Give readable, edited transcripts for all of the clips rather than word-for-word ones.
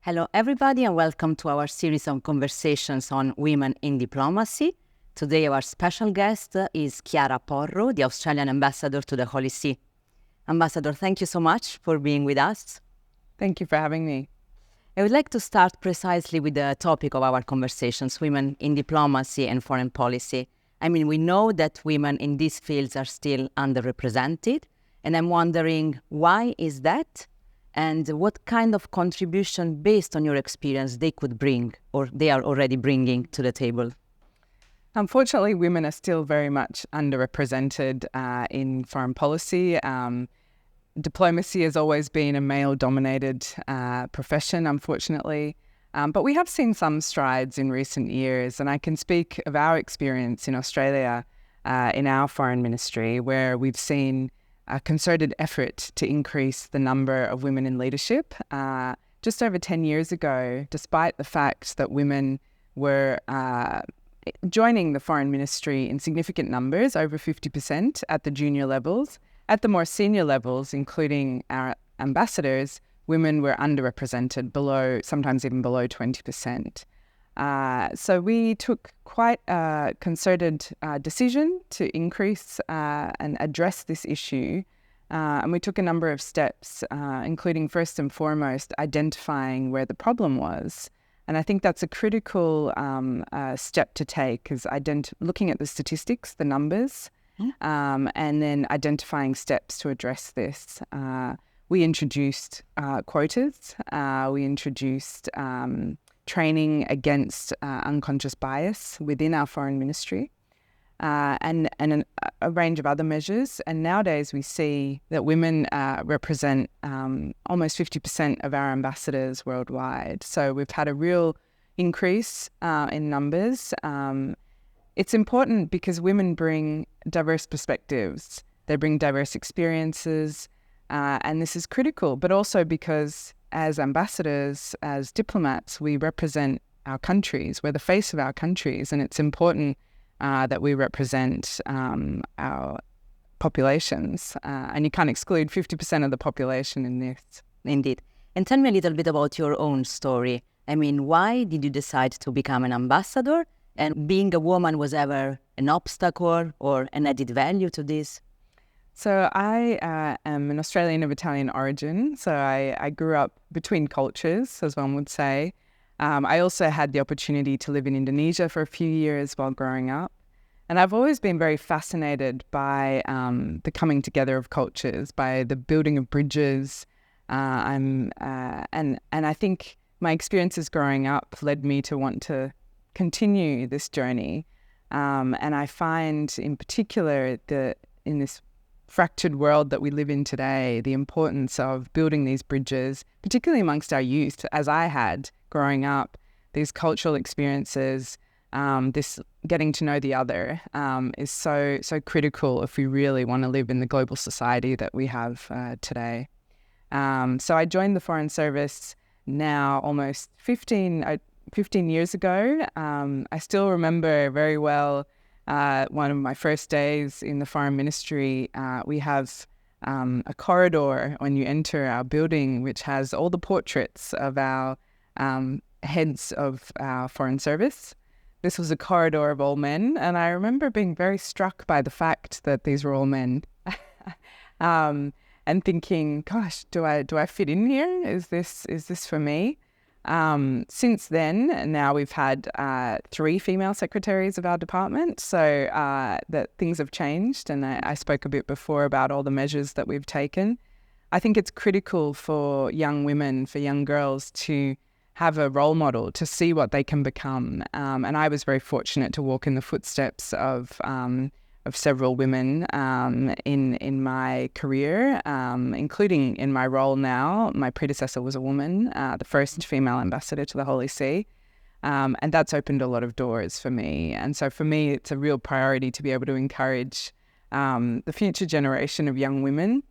Hello, everybody, and welcome to our series of conversations on women in diplomacy. Today, our special guest is Chiara Porro, the Australian ambassador to the Holy See. Ambassador, thank you so much for being with us. Thank you for having me. I would like to start precisely with the topic of our conversations, women in diplomacy and foreign policy. We know that women in these fields are still underrepresented, and I'm wondering why is that? And what kind of contribution, based on your experience, they could bring or they are already bringing to the table? Unfortunately, women are still very much underrepresented in foreign policy. Diplomacy has always been a male-dominated profession, unfortunately. But we have seen some strides in recent years, and I can speak of our experience in Australia in our foreign ministry, where we've seen a concerted effort to increase the number of women in leadership. Just over 10 years ago, despite the fact that women were joining the foreign ministry in significant numbers, over 50% at the junior levels, at the more senior levels, including our ambassadors, women were underrepresented, sometimes even below 20%. So we took quite a concerted decision to increase and address this issue. And we took a number of steps, including first and foremost, identifying where the problem was. And I think that's a critical step to take, is looking at the statistics, the numbers, and then identifying steps to address this. We introduced quotas. We introduced training against unconscious bias within our foreign ministry, and a range of other measures. And nowadays we see that women represent almost 50% of our ambassadors worldwide. So we've had a real increase in numbers. It's important because women bring diverse perspectives. They bring diverse experiences, and this is critical, but also because as ambassadors, as diplomats, we represent our countries. We're the face of our countries, and it's important that we represent our populations. And you can't exclude 50% of the population in this. Indeed. And tell me a little bit about your own story. Why did you decide to become an ambassador? And being a woman was ever an obstacle or an added value to this? So I am an Australian of Italian origin, so I grew up between cultures, as one would say. I also had the opportunity to live in Indonesia for a few years while growing up. And I've always been very fascinated by the coming together of cultures, by the building of bridges. And I think my experiences growing up led me to want to continue this journey. And I find in particular that in this fractured world that we live in today, the importance of building these bridges, particularly amongst our youth, as I had growing up, these cultural experiences, this getting to know the other is so critical if we really want to live in the global society that we have today. So I joined the Foreign Service now almost 15 years ago. I still remember very well one of my first days in the foreign ministry. We have a corridor when you enter our building, which has all the portraits of our heads of our foreign service. This was a corridor of all men, and I remember being very struck by the fact that these were all men, and thinking, "Gosh, do I fit in here? Is this for me?" Since then, now we've had 3 female secretaries of our department, so that things have changed, and I spoke a bit before about all the measures that we've taken. I think it's critical for young women, for young girls, to have a role model, to see what they can become. And I was very fortunate to walk in the footsteps of several women in my career, including in my role now. My predecessor was a woman, the first female ambassador to the Holy See, and that's opened a lot of doors for me. And so for me, it's a real priority to be able to encourage the future generation of young women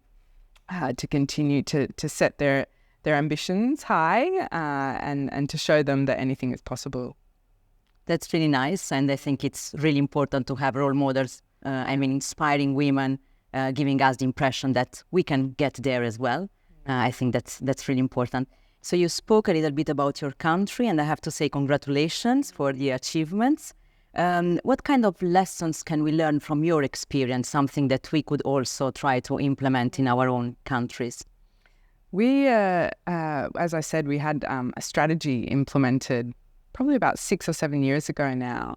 to continue to set their ambitions high and to show them that anything is possible. That's really nice, and I think it's really important to have role models. Inspiring women, giving us the impression that we can get there as well. I think that's really important. So you spoke a little bit about your country, and I have to say congratulations for the achievements. What kind of lessons can we learn from your experience, something that we could also try to implement in our own countries? We, as I said, we had a strategy implemented probably about 6 or 7 years ago now,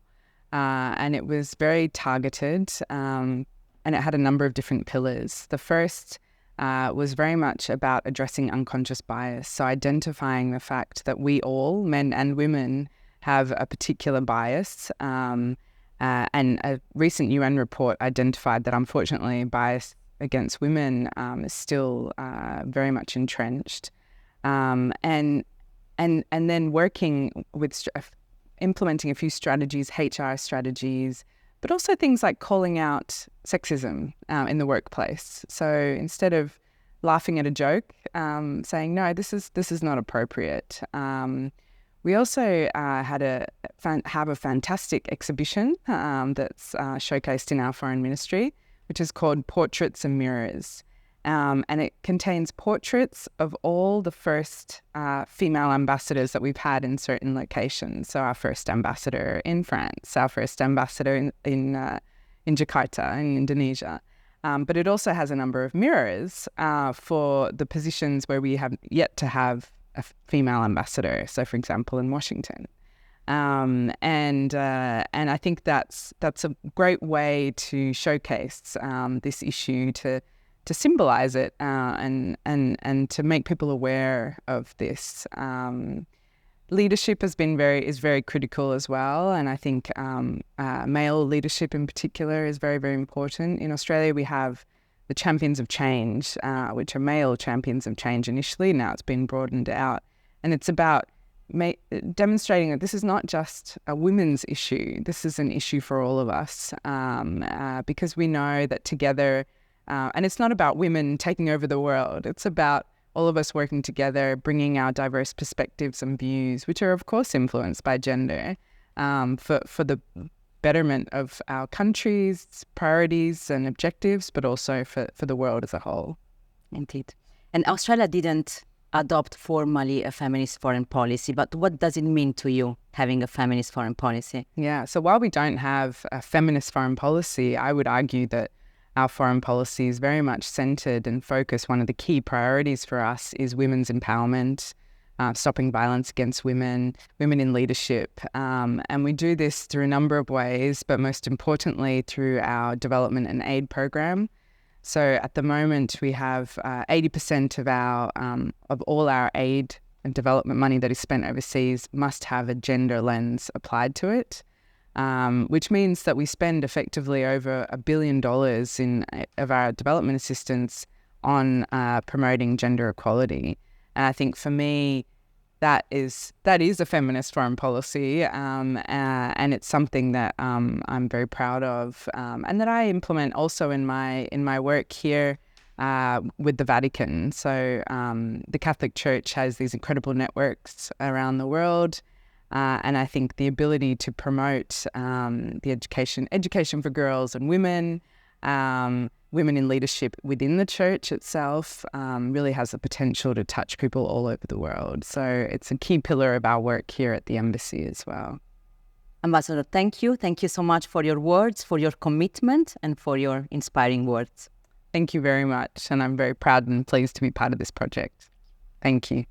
and it was very targeted, and it had a number of different pillars. The first was very much about addressing unconscious bias, so identifying the fact that we all, men and women, have a particular bias, and a recent UN report identified that unfortunately bias against women is still very much entrenched, and then working with implementing a few strategies, HR strategies, but also things like calling out sexism in the workplace. So instead of laughing at a joke, saying no, this is not appropriate. We also have a fantastic exhibition that's showcased in our foreign ministry, which is called Portraits and Mirrors. And it contains portraits of all the first female ambassadors that we've had in certain locations. So our first ambassador in France, our first ambassador in Jakarta, in Indonesia. But it also has a number of mirrors for the positions where we have yet to have a female ambassador. So, for example, in Washington. And I think that's a great way to showcase this issue, to symbolize it and to make people aware of this. Leadership is very critical as well, and I think male leadership in particular is very, very important. In Australia, we have the Champions of Change, which are male champions of change initially. Now it's been broadened out, and it's about demonstrating that this is not just a women's issue. This is an issue for all of us, because we know that together, and it's not about women taking over the world. It's about all of us working together, bringing our diverse perspectives and views, which are of course influenced by gender, for the betterment of our country's priorities and objectives, but also for the world as a whole. Indeed. And Australia didn't adopt formally a feminist foreign policy, but what does it mean to you having a feminist foreign policy? Yeah, so while we don't have a feminist foreign policy, I would argue that our foreign policy is very much centred and focused. One of the key priorities for us is women's empowerment, stopping violence against women, women in leadership. And we do this through a number of ways, but most importantly through our development and aid program. So at the moment, we have 80% of all our aid and development money that is spent overseas must have a gender lens applied to it, which means that we spend effectively over $1 billion of our development assistance on promoting gender equality. And I think for me, that is a feminist foreign policy, and it's something that I'm very proud of, and that I implement also in my work here with the Vatican. So the Catholic Church has these incredible networks around the world, and I think the ability to promote the education for girls and women, women in leadership within the church itself, really has the potential to touch people all over the world. So it's a key pillar of our work here at the embassy as well. Ambassador, thank you. Thank you so much for your words, for your commitment, and for your inspiring words. Thank you very much. And I'm very proud and pleased to be part of this project. Thank you.